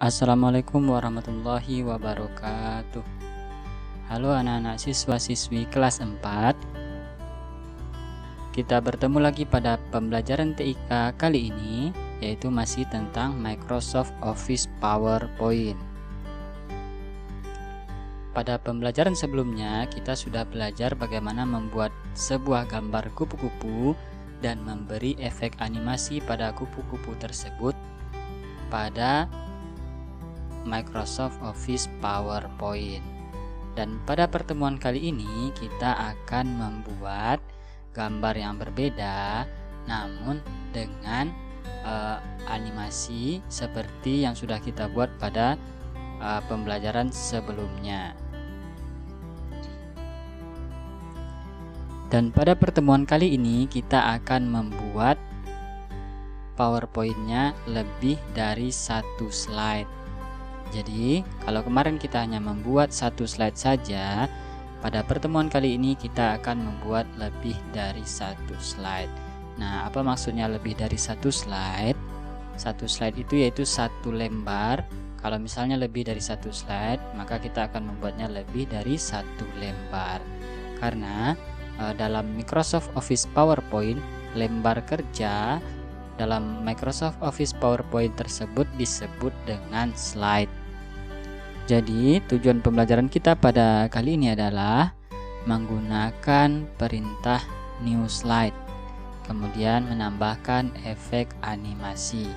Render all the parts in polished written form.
Assalamualaikum warahmatullahi wabarakatuh. Halo anak-anak siswa-siswi kelas 4. Kita bertemu lagi pada pembelajaran TIK kali ini, yaitu masih tentang Microsoft Office PowerPoint. Pada pembelajaran sebelumnya, kita sudah belajar bagaimana membuat sebuah gambar kupu-kupu dan memberi efek animasi pada kupu-kupu tersebut pada Microsoft Office PowerPoint. Dan pada pertemuan kali ini kita akan membuat gambar yang berbeda namun dengan animasi seperti yang sudah kita buat pada pembelajaran sebelumnya. Dan pada pertemuan kali ini kita akan membuat PowerPoint-nya lebih dari satu slide. Jadi, kalau kemarin kita hanya membuat satu slide saja, pada pertemuan kali ini kita akan membuat lebih dari satu slide. Nah, apa maksudnya lebih dari satu slide? Satu slide itu yaitu satu lembar. Kalau misalnya lebih dari satu slide, maka kita akan membuatnya lebih dari satu lembar. Karena dalam Microsoft Office PowerPoint, lembar kerja dalam Microsoft Office PowerPoint tersebut disebut dengan slide. Jadi, tujuan pembelajaran kita pada kali ini adalah menggunakan perintah new slide, kemudian menambahkan efek animasi.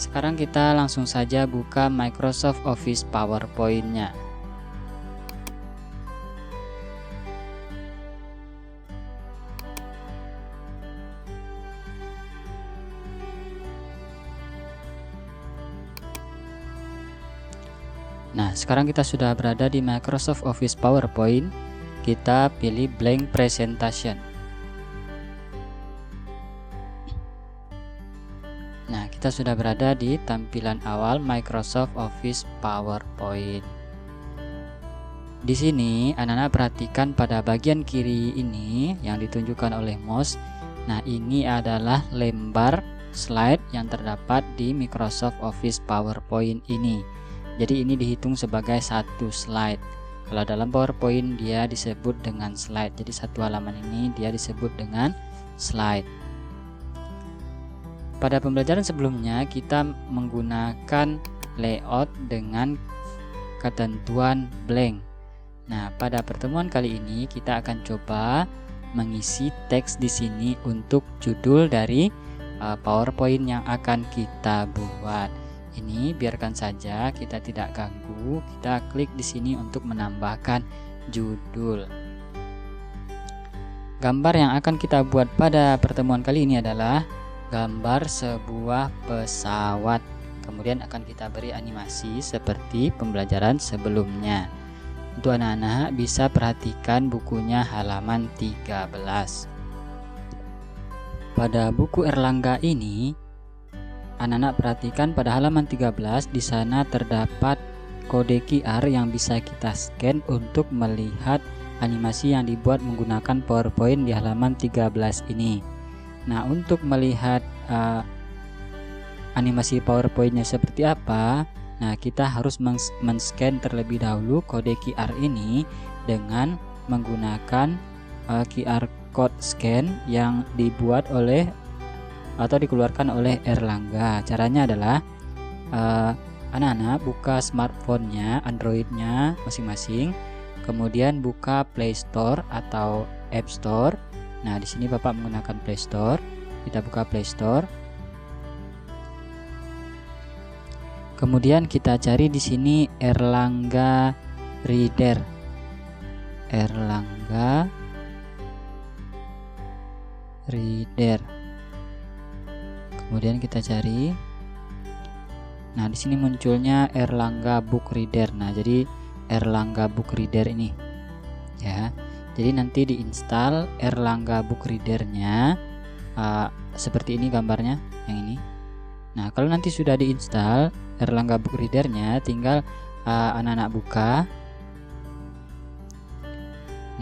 Sekarang kita langsung saja buka Microsoft Office PowerPoint-nya. Nah, sekarang kita sudah berada di Microsoft Office PowerPoint. Kita pilih blank presentation. Nah, kita sudah berada di tampilan awal Microsoft Office PowerPoint. Di sini, anak-anak perhatikan pada bagian kiri ini yang ditunjukkan oleh mouse. Nah, ini adalah lembar slide yang terdapat di Microsoft Office PowerPoint ini. Jadi ini dihitung sebagai satu slide. Kalau dalam PowerPoint dia disebut dengan slide. Jadi satu halaman ini dia disebut dengan slide. Pada pembelajaran sebelumnya kita menggunakan layout dengan ketentuan blank. Nah, pada pertemuan kali ini kita akan coba mengisi teks di sini untuk judul dari PowerPoint yang akan kita buat. Ini biarkan saja, kita tidak ganggu. Kita klik di sini untuk menambahkan judul. Gambar yang akan kita buat pada pertemuan kali ini adalah gambar sebuah pesawat. Kemudian akan kita beri animasi seperti pembelajaran sebelumnya. Untuk anak-anak bisa perhatikan bukunya halaman 13. Pada buku Erlangga ini, anak-anak perhatikan pada halaman 13, di sana terdapat kode QR yang bisa kita scan untuk melihat animasi yang dibuat menggunakan PowerPoint di halaman 13 ini. Nah, untuk melihat animasi PowerPoint-nya seperti apa, nah kita harus men-scan terlebih dahulu kode QR ini dengan menggunakan QR code scan yang dibuat oleh atau dikeluarkan oleh Erlangga. Caranya adalah anak-anak buka smartphone-nya, Android-nya masing-masing, kemudian buka Play Store atau App Store. Nah, di sini Bapak menggunakan Play Store. Kita buka Play Store. Kemudian kita cari di sini Erlangga Reader. Erlangga Reader. Kemudian kita cari. Nah, di sini munculnya Erlangga Book Reader. Nah, jadi Erlangga Book Reader ini. Ya. Jadi nanti diinstal Erlangga Book Reader-nya seperti ini gambarnya yang ini. Nah, kalau nanti sudah diinstal Erlangga Book Reader-nya, tinggal anak-anak buka.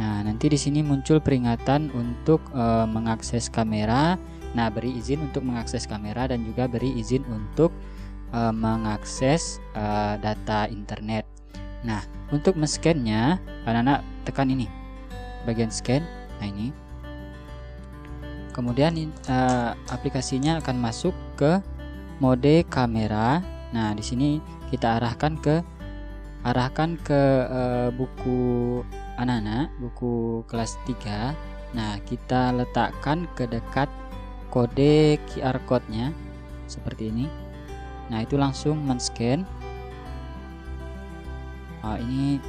Nah, nanti di sini muncul peringatan untuk mengakses kamera. Nah, beri izin untuk mengakses kamera dan juga beri izin untuk mengakses data internet. Nah, untuk men-scan-nya, anak-anak tekan ini bagian scan. Nah, ini kemudian aplikasinya akan masuk ke mode kamera. Nah, di sini kita arahkan ke buku anak-anak, buku kelas 3. Nah, kita letakkan ke dekat kode QR code-nya seperti ini. Nah, itu langsung men-scan. Ini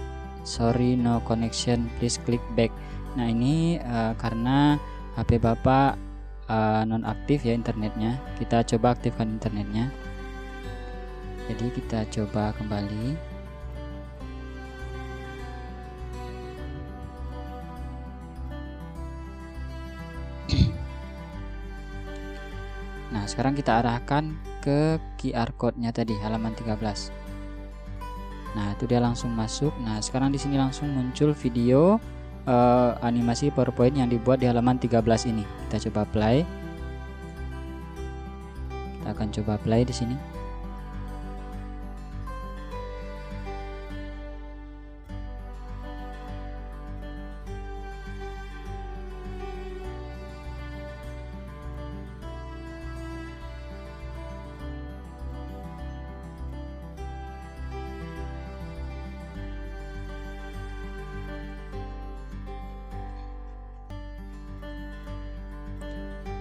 sorry no connection, please click back. Nah, ini karena HP Bapak nonaktif ya internetnya. Kita coba aktifkan internetnya. Jadi kita coba kembali. Nah, sekarang kita arahkan ke QR code-nya tadi, halaman 13. Nah, itu dia langsung masuk. Nah, sekarang di sini langsung muncul video animasi PowerPoint yang dibuat di halaman 13 ini. Kita coba play. Kita akan coba play di sini.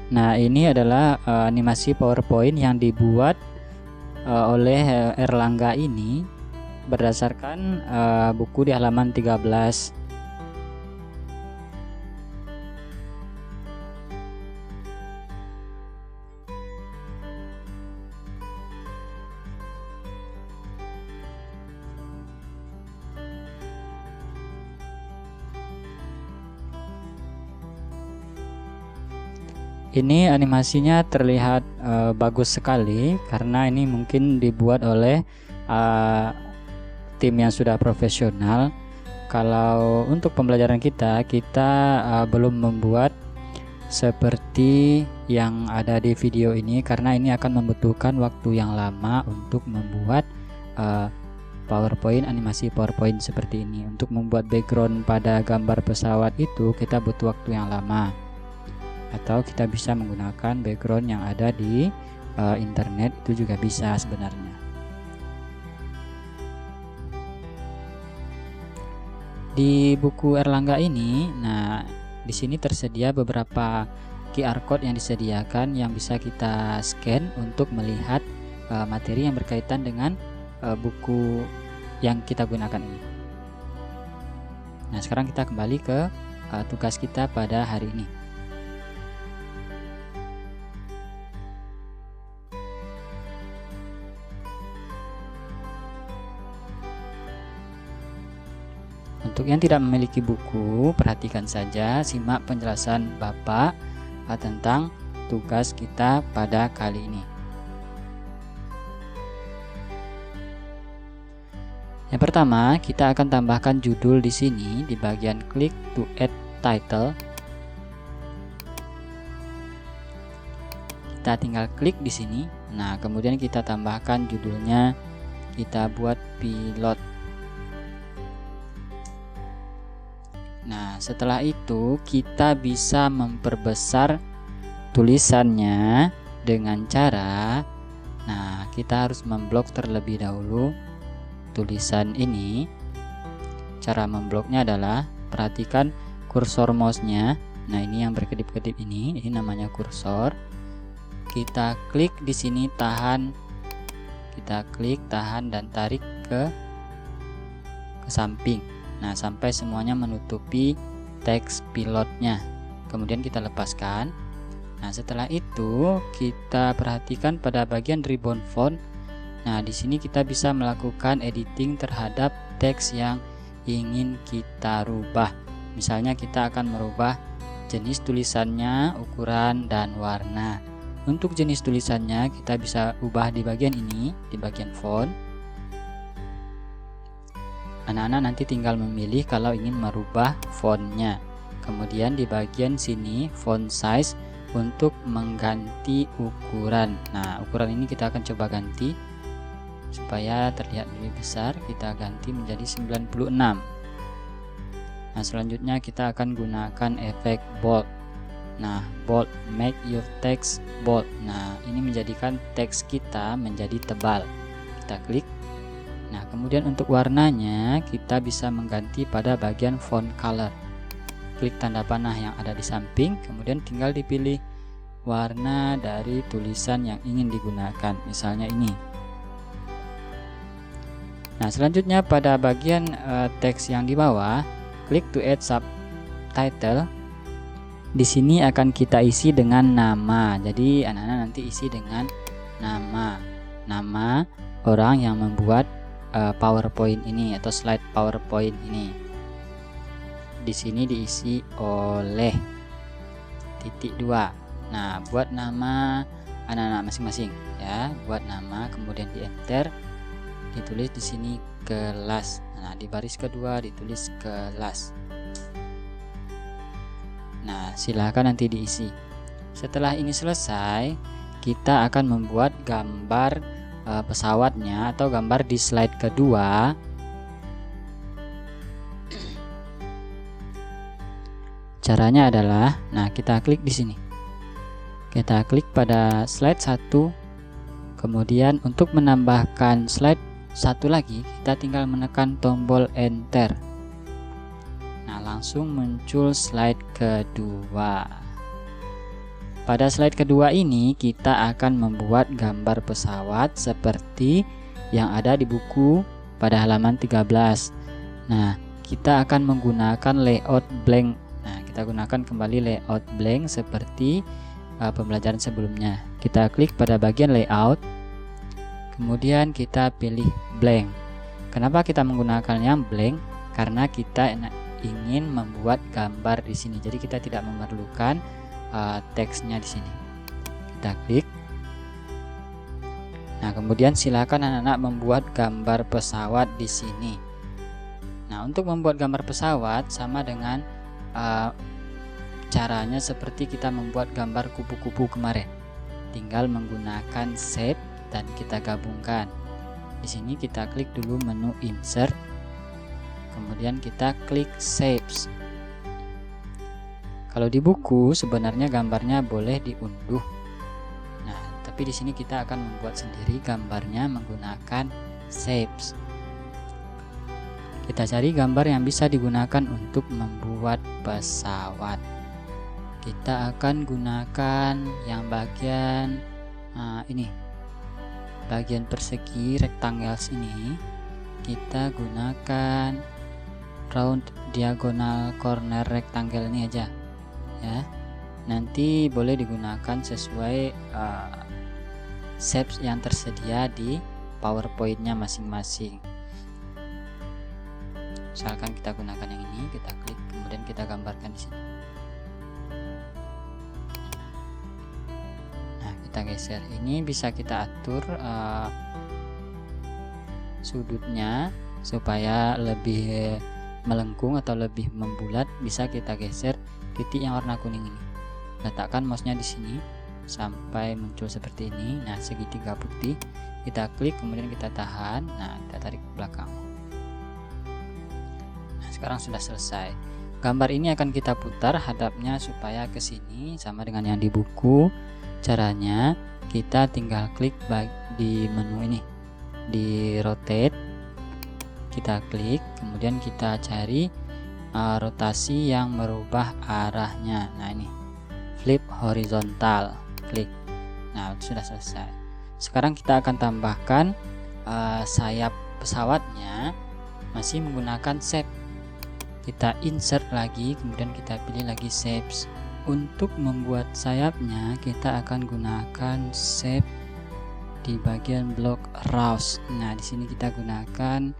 Nah, ini adalah animasi PowerPoint yang dibuat oleh Erlangga ini berdasarkan buku di halaman 13. Ini animasinya terlihat bagus sekali karena ini mungkin dibuat oleh tim yang sudah profesional. Kalau untuk pembelajaran kita belum membuat seperti yang ada di video ini karena ini akan membutuhkan waktu yang lama untuk membuat PowerPoint, animasi PowerPoint seperti ini. Untuk membuat background pada gambar pesawat itu kita butuh waktu yang lama. Atau kita bisa menggunakan background yang ada di internet, itu juga bisa sebenarnya. Di buku Erlangga ini, nah di sini tersedia beberapa QR code yang disediakan yang bisa kita scan untuk melihat materi yang berkaitan dengan buku yang kita gunakan ini. Nah, sekarang kita kembali ke tugas kita pada hari ini. Untuk yang tidak memiliki buku, perhatikan saja, simak penjelasan Bapak tentang tugas kita pada kali ini. Yang pertama, kita akan tambahkan judul di sini di bagian click to add title. Kita tinggal klik di sini. Nah, kemudian kita tambahkan judulnya, kita buat pilot. Nah, setelah itu kita bisa memperbesar tulisannya dengan cara, nah kita harus memblok terlebih dahulu tulisan ini. Cara membloknya adalah perhatikan kursor mouse-nya. Nah, ini yang berkedip-kedip ini namanya kursor. Kita klik di sini, tahan. Kita klik, tahan dan tarik ke samping. Nah, sampai semuanya menutupi teks pilotnya. Kemudian kita lepaskan. Nah, setelah itu kita perhatikan pada bagian ribbon font. Nah, di sini kita bisa melakukan editing terhadap teks yang ingin kita rubah. Misalnya kita akan merubah jenis tulisannya, ukuran dan warna. Untuk jenis tulisannya kita bisa ubah di bagian ini, di bagian font. Anak-anak nanti tinggal memilih kalau ingin merubah fontnya. Kemudian di bagian sini font size, untuk mengganti ukuran. Nah, ukuran ini kita akan coba ganti supaya terlihat lebih besar. Kita ganti menjadi 96. Nah, selanjutnya kita akan gunakan efek bold. Nah, bold make your text bold. Nah, ini menjadikan teks kita menjadi tebal. Kita klik. Nah, kemudian untuk warnanya kita bisa mengganti pada bagian font color. Klik tanda panah yang ada di samping, kemudian tinggal dipilih warna dari tulisan yang ingin digunakan, misalnya ini. Nah, selanjutnya pada bagian teks yang di bawah, klik to add subtitle. Di sini akan kita isi dengan nama. Jadi anak-anak nanti isi dengan nama orang yang membuat PowerPoint ini atau slide PowerPoint ini. Di sini diisi oleh .2. Nah, buat nama anak-anak masing-masing ya, buat nama, kemudian di enter, ditulis di sini kelas. Nah, di baris kedua ditulis kelas. Nah, silakan nanti diisi. Setelah ini selesai, kita akan membuat gambar pesawatnya atau gambar di slide kedua. Caranya adalah, nah, kita klik di sini. Kita klik pada slide 1. Kemudian untuk menambahkan slide 1 lagi, kita tinggal menekan tombol enter. Nah, langsung muncul slide kedua. Pada slide kedua ini kita akan membuat gambar pesawat seperti yang ada di buku pada halaman 13. Nah, kita akan menggunakan layout blank. Nah, kita gunakan kembali layout blank seperti pembelajaran sebelumnya. Kita klik pada bagian layout, kemudian kita pilih blank. Kenapa kita menggunakan yang blank? Karena kita ingin membuat gambar di sini. Jadi kita tidak memerlukan teksnya di sini. Kita klik. Nah, kemudian silakan anak-anak membuat gambar pesawat di sini. Nah, untuk membuat gambar pesawat sama dengan caranya seperti kita membuat gambar kupu-kupu kemarin. Tinggal menggunakan shape dan kita gabungkan. Di sini kita klik dulu menu insert. Kemudian kita klik shapes. Kalau di buku sebenarnya gambarnya boleh diunduh. Nah, tapi di sini kita akan membuat sendiri gambarnya menggunakan shapes. Kita cari gambar yang bisa digunakan untuk membuat pesawat. Kita akan gunakan yang bagian ini. Bagian persegi rectangles ini kita gunakan round diagonal corner rectangle ini aja. Ya, nanti boleh digunakan sesuai shapes yang tersedia di PowerPoint-nya masing-masing. Misalkan kita gunakan yang ini, kita klik, kemudian kita gambarkan di sini. Nah, kita geser. Ini bisa kita atur sudutnya supaya lebih melengkung atau lebih membulat. Bisa kita geser titik yang warna kuning ini. Letakkan mouse-nya di sini sampai muncul seperti ini. Nah, segitiga putih. Kita klik, kemudian kita tahan. Nah, kita tarik ke belakang. Nah, sekarang sudah selesai. Gambar ini akan kita putar hadapnya supaya ke sini sama dengan yang di buku. Caranya kita tinggal klik di menu ini, di rotate. Kita klik, kemudian kita cari rotasi yang merubah arahnya. Nah, ini flip horizontal, klik. Nah, sudah selesai. Sekarang kita akan tambahkan sayap pesawatnya masih menggunakan shape. Kita insert lagi, kemudian kita pilih lagi shapes. Untuk membuat sayapnya kita akan gunakan shape di bagian block rouse. Nah, di sini kita gunakan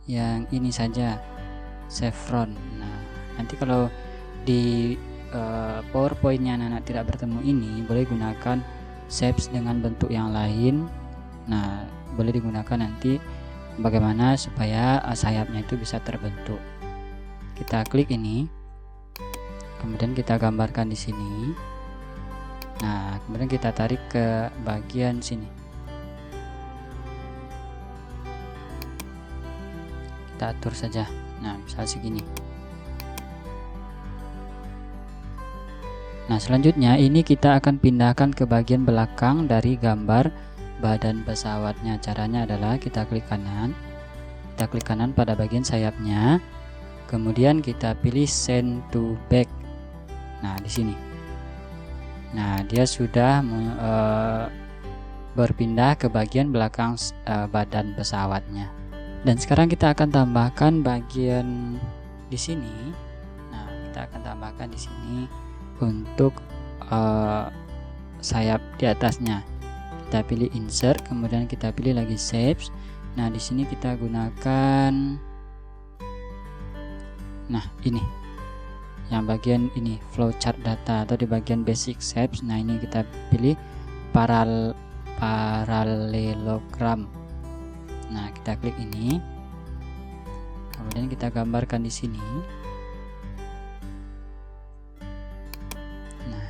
yang ini saja, chevron. Nah, nanti kalau di PowerPoint-nya anak-anak tidak bertemu ini, boleh gunakan shapes dengan bentuk yang lain. Nah, boleh digunakan nanti bagaimana supaya sayapnya itu bisa terbentuk. Kita klik ini, kemudian kita gambarkan di sini. Nah, kemudian kita tarik ke bagian sini. Kita atur saja. Nah, misal segini. Nah, selanjutnya ini kita akan pindahkan ke bagian belakang dari gambar badan pesawatnya. Caranya adalah kita klik kanan. Kita klik kanan pada bagian sayapnya. Kemudian kita pilih send to back. Nah, di sini. Nah, dia sudah berpindah ke bagian belakang badan pesawatnya. Dan sekarang kita akan tambahkan bagian di sini. Nah, kita akan tambahkan di sini untuk sayap di atasnya. Kita pilih insert, kemudian kita pilih lagi shapes. Nah, di sini kita gunakan, nah ini yang bagian ini flowchart data, atau di bagian basic shapes. Nah, ini kita pilih parallelogram. Nah, kita klik ini, kemudian kita gambarkan di sini. Nah,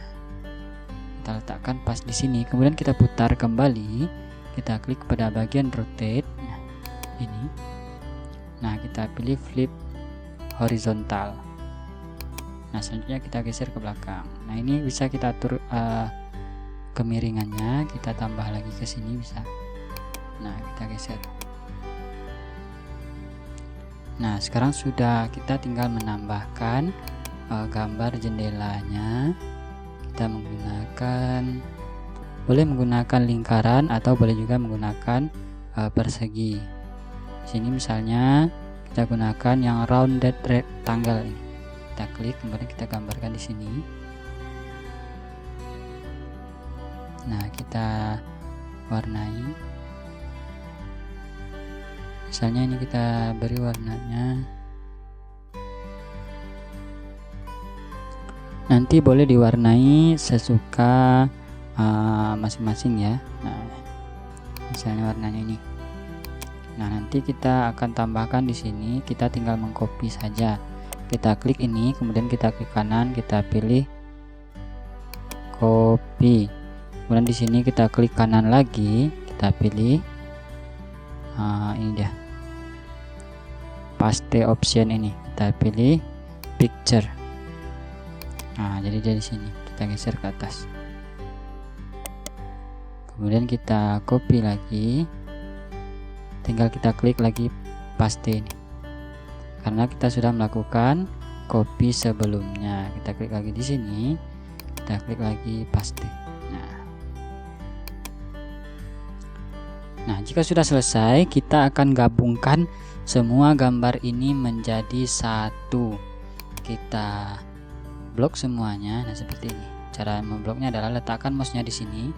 kita letakkan pas di sini, kemudian kita putar kembali, kita klik pada bagian rotate. Nah, ini. Nah, kita pilih flip horizontal. Nah, selanjutnya kita geser ke belakang. Nah, ini bisa kita atur kemiringannya, kita tambah lagi ke sini bisa. Nah, kita geser. Nah, sekarang sudah, kita tinggal menambahkan gambar jendelanya. Kita boleh menggunakan lingkaran atau boleh juga menggunakan persegi. Di sini misalnya kita gunakan yang rounded rectangle ini. Kita klik, kemudian kita gambarkan di sini. Nah, kita warnai. Misalnya ini kita beri warnanya. Nanti boleh diwarnai sesuka masing-masing ya. Nah, misalnya warnanya ini. Nah, nanti kita akan tambahkan di sini. Kita tinggal mengcopy saja. Kita klik ini, kemudian kita klik kanan, kita pilih copy. Kemudian di sini kita klik kanan lagi, kita pilih ini dia, paste option ini, kita pilih picture. Nah, jadi dari sini kita geser ke atas. Kemudian kita copy lagi, tinggal kita klik lagi paste ini. Karena kita sudah melakukan copy sebelumnya, kita klik lagi di sini, kita klik lagi paste. Nah, jika sudah selesai, kita akan gabungkan semua gambar ini menjadi satu. Kita blok semuanya. Nah, seperti ini. Cara membloknya adalah letakkan mouse-nya di sini.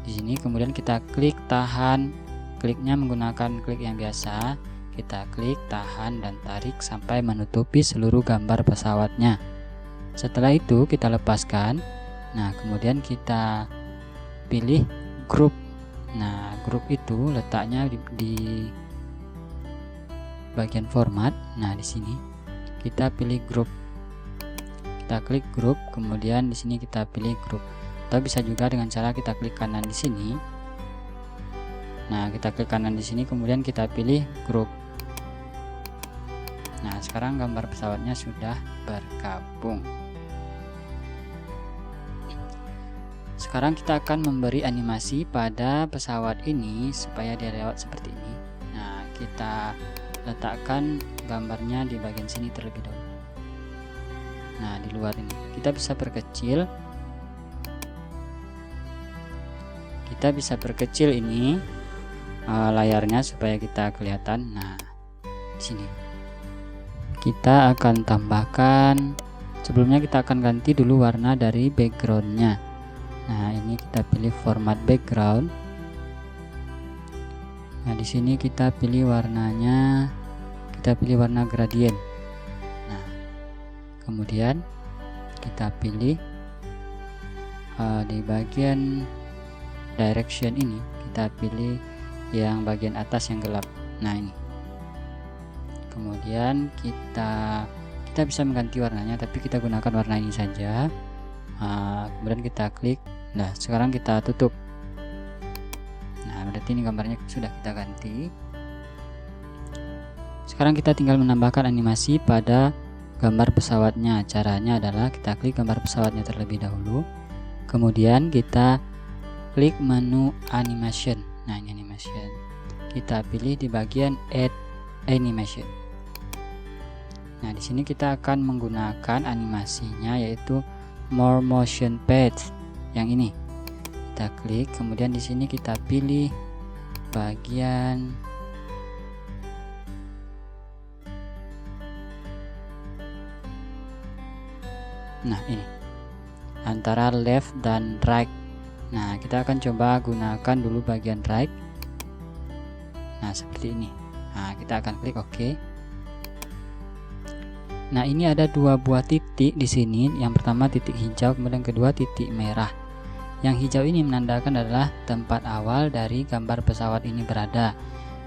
Di sini, kemudian kita klik tahan. Kliknya menggunakan klik yang biasa. Kita klik, tahan, dan tarik sampai menutupi seluruh gambar pesawatnya. Setelah itu kita lepaskan. Nah, kemudian kita pilih group. Nah, grup itu letaknya di bagian format. Nah, di sini kita pilih grup. Kita klik grup, kemudian di sini kita pilih grup. Atau bisa juga dengan cara kita klik kanan di sini. Nah, kita klik kanan di sini, kemudian kita pilih grup. Nah, sekarang gambar pesawatnya sudah bergabung. Sekarang kita akan memberi animasi pada pesawat ini supaya dia lewat seperti ini. Nah, kita letakkan gambarnya di bagian sini terlebih dahulu. Nah, di luar ini kita bisa perkecil. Kita bisa perkecil ini layarnya supaya kita kelihatan. Nah, di sini kita akan tambahkan. Sebelumnya kita akan ganti dulu warna dari backgroundnya. Nah, ini kita pilih format background. Nah, di sini kita pilih warnanya, kita pilih warna gradient. Nah, kemudian kita pilih di bagian direction ini, kita pilih yang bagian atas yang gelap. Nah, ini. Kemudian kita bisa mengganti warnanya, tapi kita gunakan warna ini saja. Kemudian kita klik Nah, sekarang kita tutup. Nah, berarti ini gambarnya sudah kita ganti. Sekarang kita tinggal menambahkan animasi pada gambar pesawatnya. Caranya adalah kita klik gambar pesawatnya terlebih dahulu, kemudian kita klik menu animation. Nah, ini animation. Kita pilih di bagian add animation. Nah, di sini kita akan menggunakan animasinya yaitu more motion path yang ini. Kita klik, kemudian di sini kita pilih bagian ini antara left dan right. Nah, kita akan coba gunakan dulu bagian right. Nah, seperti ini. Nah, kita akan klik OK. Nah, ini ada dua buah titik di sini. Yang pertama titik hijau, kemudian kedua titik merah. Yang hijau ini menandakan adalah tempat awal dari gambar pesawat ini berada.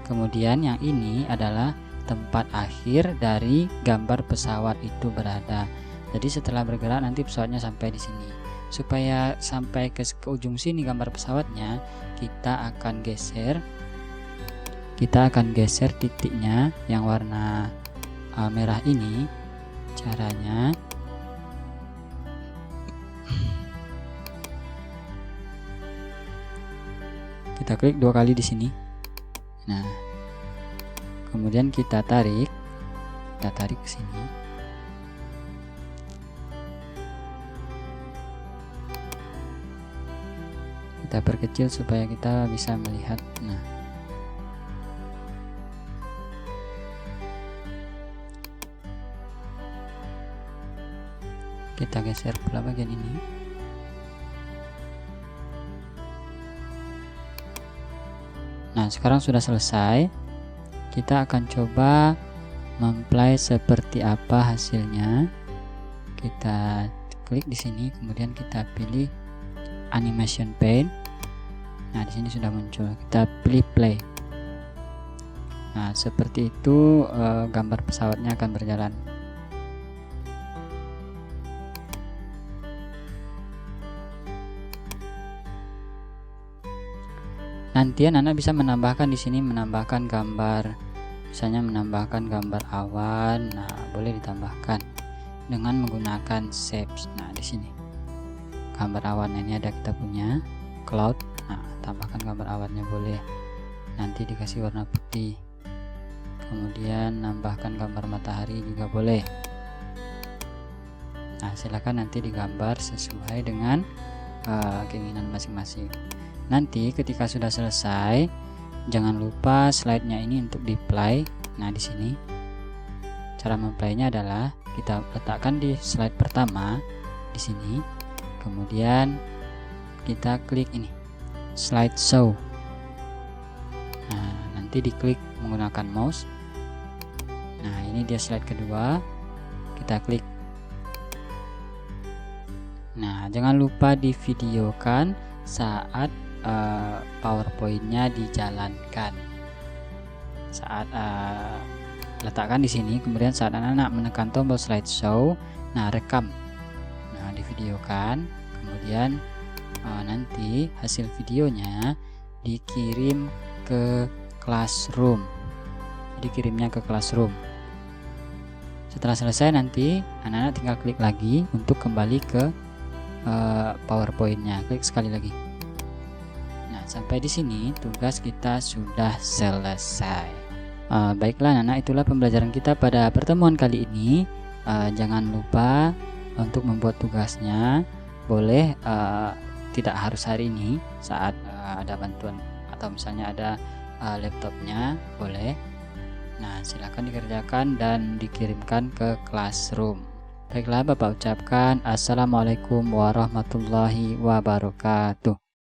Kemudian yang ini adalah tempat akhir dari gambar pesawat itu berada. Jadi setelah bergerak nanti pesawatnya sampai di sini. Supaya sampai ke ujung sini gambar pesawatnya, kita akan geser. Kita akan geser titiknya yang warna merah ini. Caranya kita klik 2 kali di sini. Nah, kemudian kita tarik ke sini. Kita perkecil supaya kita bisa melihat. Nah, kita geser pula bagian ini. Nah, sekarang sudah selesai. Kita akan coba memplay seperti apa hasilnya. Kita klik di sini, kemudian kita pilih animation paint. Nah, di sini sudah muncul. Kita pilih play. Nah, seperti itu gambar pesawatnya akan berjalan. Nanti anak-anak bisa menambahkan di sini, menambahkan gambar, misalnya menambahkan gambar awan. Nah, boleh ditambahkan dengan menggunakan shapes. Nah, di sini gambar awan ini ada, kita punya cloud. Nah, tambahkan gambar awannya boleh. Nanti dikasih warna putih. Kemudian nambahkan gambar matahari juga boleh. Nah, silakan nanti digambar sesuai dengan keinginan masing-masing. Nanti ketika sudah selesai, jangan lupa slide-nya ini untuk di-play. Nah, di sini cara memplaynya adalah kita letakkan di slide pertama di sini. Kemudian kita klik ini slide show. Nah, nanti diklik menggunakan mouse. Nah, ini dia slide kedua. Kita klik. Nah, jangan lupa divideokan saat PowerPoint-nya dijalankan. Saat letakkan di sini, kemudian saat anak-anak menekan tombol slideshow, nah rekam. Nah, divideokan, kemudian nanti hasil videonya dikirim ke Classroom. Dikirimnya ke Classroom. Setelah selesai nanti anak-anak tinggal klik lagi untuk kembali ke PowerPoint-nya. Klik sekali lagi. Nah, sampai di sini tugas kita sudah selesai. Baiklah anak-anak, itulah pembelajaran kita pada pertemuan kali ini. Jangan lupa untuk membuat tugasnya. Boleh tidak harus hari ini, saat ada bantuan atau misalnya ada laptopnya boleh. Nah, silakan dikerjakan dan dikirimkan ke Classroom. Baiklah, Bapak ucapkan Assalamualaikum warahmatullahi wabarakatuh.